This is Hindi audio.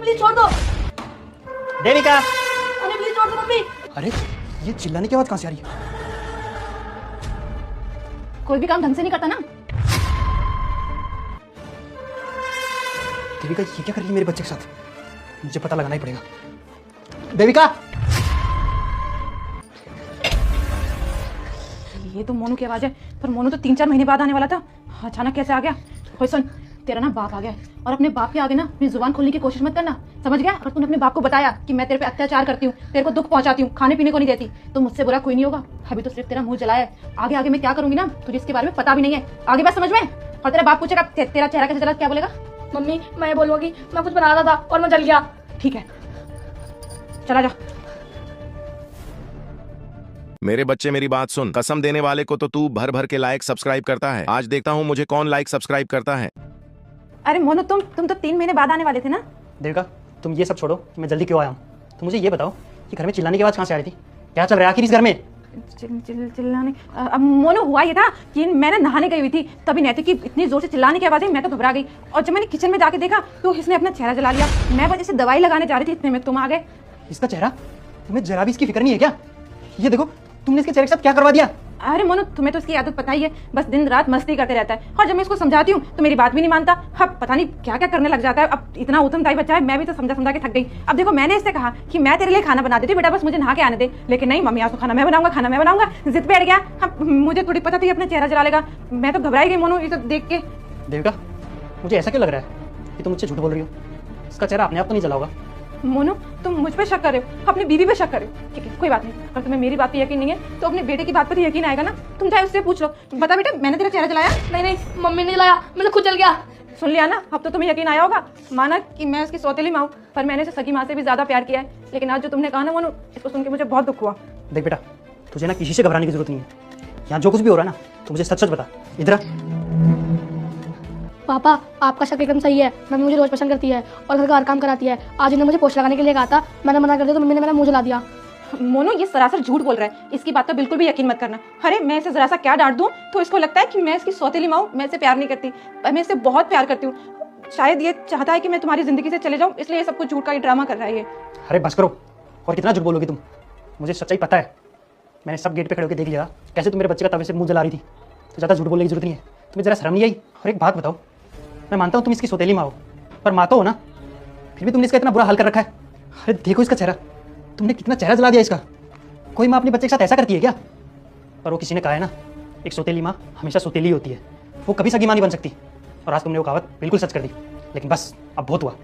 प्लीज छोड़ दो। देविका, अरे प्लीज छोड़ दो मम्मी। अरे ये चिल्लाने की आवाज कहाँ से आ रही है? कोई भी काम ढंग से नहीं करता ना। देविका ये क्या कर रही है मेरे बच्चे के साथ? मुझे पता लगाना ही पड़ेगा। देविका, ये तो मोनू की आवाज है, पर मोनू तो 3-4 महीने बाद आने वाला था, अचानक कैसे आ गया? ओए सुन, तेरा ना बाप आ गया है और अपने बाप के आगे ना अपनी जुबान खोलने की कोशिश मत करना, समझ गया? और तूने अपने बाप को बताया कि मैं तेरे पे अत्याचार करती हूँ, तेरे को दुख पहुंचाती हूँ, खाने पीने को नहीं देती, तो मुझसे बुरा कोई नहीं होगा। अभी तो सिर्फ तेरा मुंह जलाया है, आगे आगे मैं क्या करूंगी ना तुझे इसके बारे में पता भी नहीं है। आगे बात समझ में? और तेरा बाप पूछेगा तेरा चेहरा कैसे जला, क्या बोलेगा? मम्मी मैं बोलूंगी मैं कुछ बना रहा था और मैं जल गया। ठीक है, चला जा। मेरे बच्चे मेरी बात सुन, कसम देने वाले को तो तू भर भर के लाइक सब्सक्राइब करता है। आज देखता हूँ मुझे कौन लाइक सब्सक्राइब करता है। अरे मोनू तुम तो 3 महीने बाद आने वाले थे ना। देविका तुम ये सब छोड़ो कि मैं जल्दी क्यों आया हूँ। तो मुझे ये बताओ कि घर में चिल्लाने की आवाज कहाँ से आ रही थी? क्या चल रहा है आखिर इस घर में? चिल्लाने अब मोनू हुआ ये था कि मैं ना नहाने गई हुई थी, तभी नैतिक की इतनी जोर से चिल्लाने की आवाज आई, मैं तो घबरा गई और जब मैंने किचन में जाके देखा तो इसने अपना चेहरा जला लिया। मैं बस इसे दवाई लगाने जा रही थी, इतने में तुम आ गए। इसका चेहरा? तुम्हें जरा भी इसकी फिक्र नहीं है क्या? ये देखो तुमने इसके चेहरे के साथ क्या करवा दिया। अरे मोनू तुम्हें तो इसकी आदत पता ही है, बस दिन रात मस्ती करते रहता है और जब मैं इसको समझाती हूँ तो मेरी बात भी नहीं मानता। अब पता नहीं क्या क्या करने लग जाता है। अब इतना उतमदाई बच्चा है, मैं भी तो समझा समझा के थक गई। अब देखो मैंने इससे कहा कि मैं तेरे लिए खाना बना देती हूँ, बेटा बस मुझे नहा के आने दे, लेकिन नहीं मम्मी आज तो खाना मैं बनाऊंगा, जिद पे अड़ गया। अब मुझे थोड़ी पता थी अपना चेहरा जला लेगा, मैं तो घबराई गई मोनू ये सब देख के। देविका मुझे ऐसा क्यों लग रहा है कि तुम मुझसे झूठ बोल रही हो? इसका चेहरा अपने आप तो नहीं जला होगा। मोनू तुम मुझ पे शक कर रहे हो, अपनी बीवी पे शक कर रहे हो, ठीक है कोई बात नहीं। अगर तुम्हें मेरी बात पे यकीन नहीं है तो अपने बेटे की बात पर यकीन आएगा ना। तुम चाहे उससे पूछ लो, बता बेटा मैंने तेरा चेहरा जलाया? नहीं मम्मी नहीं लाया, मैंने खुद जल गया। सुन लिया ना, अब तो तुम्हें यकीन आया होगा। माना कि मैं उसकी सौतेली माँ हूं, पर मैंने इसे सगी माँ से भी ज्यादा प्यार किया है, लेकिन आज जो तुमने कहा ना मोनू, इसको सुन के मुझे बहुत दुख हुआ। देख बेटा तुझे ना किसी से घबराने की जरूरत नहीं है। यहाँ जो कुछ भी हो रहा है ना तो मुझे सच सच बता। इधर पापा आपका शक एकदम सही है, मम्मी मुझे रोज पसंद करती है और घर का हर काम कराती है। आज इन्हें मुझे पोस्ट लगाने के लिए कहा था, मैंने मना कर दिया तो मम्मी ने मेरा मुंह जला दिया। मोनू ये सरासर झूठ बोल रहा है, इसकी बात पर बिल्कुल भी यकीन मत करना। अरे मैं इसे जरा सा क्या डांट दूं तो इसको लगता है कि मैं इसकी सौतेली माँ हूं, मैं इसे प्यार नहीं करती, मैं इसे बहुत प्यार करती हूँ। शायद ये चाहता है कि मैं तुम्हारी जिंदगी से चले जाऊँ, इसलिए ये सब कुछ झूठ का ही ड्रामा कर रहा है ये। अरे बस करो, और कितना झूठ बोलोगी तुम? मुझे सच्चाई पता है, मैंने सब गेट पे खड़े होकर देख लिया कैसे तुम मेरे बच्चे का तवे से मुंह जला रही थी। तो ज़्यादा झूठ बोलने की जरूरत नहीं है। तुम्हें जरा शर्म नहीं आई? और एक बात बताओ, मैं मानता हूँ तुम इसकी सौतेली माँ हो, पर माँ तो हो ना, फिर भी तुमने इसका इतना बुरा हाल कर रखा है। अरे देखो इसका चेहरा, तुमने कितना चेहरा जला दिया इसका। कोई माँ अपने बच्चे के साथ ऐसा करती है क्या? पर वो किसी ने कहा है ना, एक सौतेली माँ हमेशा सौतेली होती है, वो कभी सगी माँ नहीं बन सकती। और आज तुमने वो कहावत बिल्कुल सच कर दी, लेकिन बस अब बहुत हुआ।